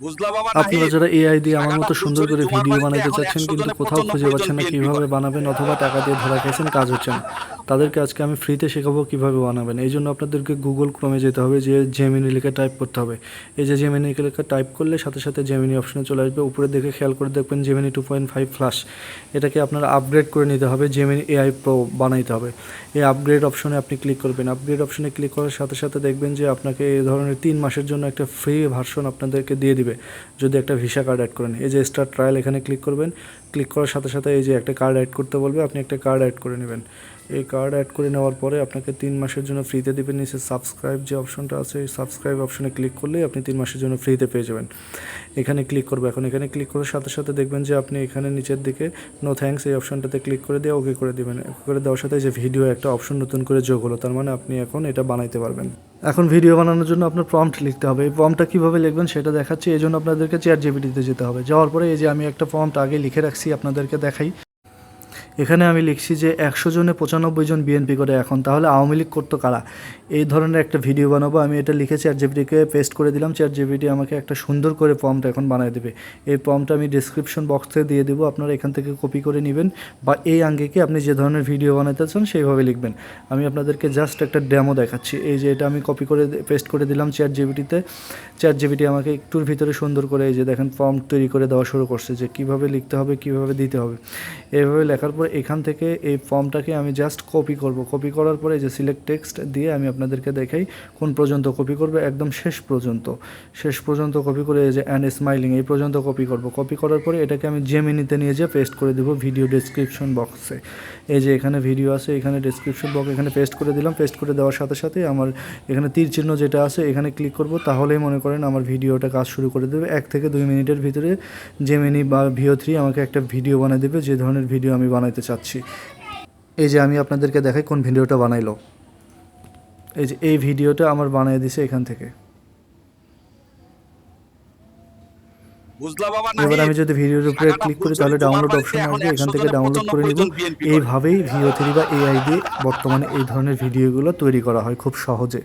বুঝলা বাবা আপনারা নাহিদ, যারা এআই দিয়ে আমার টাকাটা মতো সুন্দর ফুলছড়ি করে তোমার ভিডিও বাড়িতে বানাইতে এখন চাচ্ছেন 100 কিন্তু জনের কোথাও জন্য খুঁজে পাচ্ছেন প্রয়োজন না বিএনপি কিভাবে করে। বানাবেন, অথবা টাকা দিয়ে ধরা খাইছেন, কাজ হচ্ছে না, তাদেরকে আজকে আমি ফ্রিতে শেখাবো কিভাবে বানাবেন। এই জন্য আপনাদেরকে গুগল ক্রোমে যেতে হবে, যে জেমিনি লিখে টাইপ করতে হবে। এই যে জেমিনি লিখে টাইপ করলে সাথে সাথে জেমিনি অপশনে চলে আসবে। উপরে দেখে খেয়াল করে দেখবেন জেমিনি 2.5 ফ্ল্যাশ, এটাকে আপনারা আপগ্রেড করে নিতে হবে, জেমিনি এআই প্রো বানাইতে হবে। এই আপগ্রেড অপশনে আপনি ক্লিক করবেন। আপগ্রেড অপশনে ক্লিক করার সাথে সাথে দেখবেন যে আপনাকে এই ধরনের 3 মাসের জন্য একটা ফ্রি ভার্সন আপনাদেরকে দিয়ে দিবে, যদি একটা ভিসা কার্ড অ্যাড করেন। এই যে স্টার্ট ট্রায়াল, এখানে ক্লিক করবেন। ক্লিক করার সাথে সাথে এই যে একটা কার্ড অ্যাড করতে বলবে, আপনি একটা কার্ড অ্যাড করে নেবেন। এই কার্ড অ্যাড করে নেওয়ার পরে আপনাকে 3 মাসের জন্য ফ্রিতে দেবেন। নিচে সাবস্ক্রাইব যে অপশনটা আছে, এই সাবস্ক্রাইব অপশনে ক্লিক করলেই আপনি 3 মাসের জন্য ফ্রিতে পেয়ে যাবেন। এখানে ক্লিক করবো। এখন এখানে ক্লিক করার সাথে সাথে দেখবেন যে আপনি এখানে নিচের দিকে নো থ্যাঙ্কস এই অপশনটাতে ক্লিক করে দিয়ে ওকে করে দেবেন। ওকে করে দেওয়ার সাথে যে ভিডিও একটা অপশন নতুন করে যোগ হলো, তার মানে আপনি এখন এটা বানাইতে পারবেন। এখন ভিডিও বানানোর জন্য আপনার প্রম্পট লিখতে হবে। এই প্রম্পটটা কীভাবে লিখবেন সেটা দেখাচ্ছি। এই জন্য আপনাদেরকে চ্যাটজিপিটিতে যেতে হবে। যাওয়ার পরে এই যে আমি একটা প্রম্পট আগে লিখে রাখছি, আপনাদেরকে দেখাই। এখানে আমি লিখছি যে 100 জনে 95 জন বিএনপি করে এখন, তাহলে আওয়ামী লীগ করতো কারা। এই ধরনের একটা ভিডিও বানাবো। আমি এটা লিখে চ্যাটজিপিটিকে পেস্ট করে দিলাম। চ্যাটজিপিটি আমাকে একটা সুন্দর করে প্রম্পট এখন বানিয়ে দেবে। এই প্রম্পটটা আমি ডিসক্রিপশন বক্সে দিয়ে দেবো, আপনারা এখান থেকে কপি করে নেবেন, বা এই আঙ্গিকে আপনি যে ধরনের ভিডিও বানাতে চান সেইভাবে লিখবেন। আমি আপনাদেরকে জাস্ট একটা ডেমো দেখাচ্ছি। এই যে এটা আমি কপি করে পেস্ট করে দিলাম চ্যাটজিপিটিতে। চ্যাটজিপিটি আমাকে একটুর ভিতরে সুন্দর করে এই যে দেখেন প্রম্পট তৈরি করে দেওয়া শুরু করছে, যে কীভাবে লিখতে হবে, কীভাবে দিতে হবে। এইভাবে লেখার পর এখান থেকে এই ফর্মটাকে আমি জাস্ট কপি করব। কপি করার পরে যে সিলেক্ট টেক্সট দিয়ে আমি আপনাদেরকে দেখাই কোন পর্যন্ত কপি করবে, একদম শেষ পর্যন্ত কপি করে এই যে অ্যান্ড স্মাইলিং এই পর্যন্ত কপি করব। কপি করার পরে এটাকে আমি জেমিনিতে নিয়ে যেয়ে পেস্ট করে দেবো ভিডিও ডেসক্রিপশন বক্সে। এই যে এখানে ভিডিও আছে, এখানে ডেসক্রিপশন বক্স, এখানে পেস্ট করে দিলাম। পেস্ট করে দেওয়ার সাথে সাথে আমার এখানে তীর চিহ্ন যেটা আছে এখানে ক্লিক করব, তাহলেই মনে করেন আমার ভিডিওটা কাজ শুরু করে দেবে। 1 থেকে 2 মিনিটের ভিতরে জেমিনি বা VO3 আমাকে একটা ভিডিও বানিয়ে দেবে, যে ধরনের ভিডিও আমি বানাইতে চাচ্ছি। এই যে আমি আপনাদেরকে দেখাই কোন ভিডিওটা বানাইলো। এই যে এই ভিডিওটা আমার বানিয়ে দিছে এখান থেকে। বুঝলা বাবা এবার নাহিদ, আমি যদি ভিডিওর উপরে টাকাটা ক্লিক করি ফুলছড়ি তাহলে তোমার ডাউনলোড বাড়িতে অপশন এখন আসবে, এখান 100 থেকে জনের ডাউনলোড করে 95 নিব। জন বিএনপি করে। এইভাবেই VO3 বা AI দিয়ে বর্তমানে এই ধরনের ভিডিওগুলো তৈরি করা হয় খুব সহজে।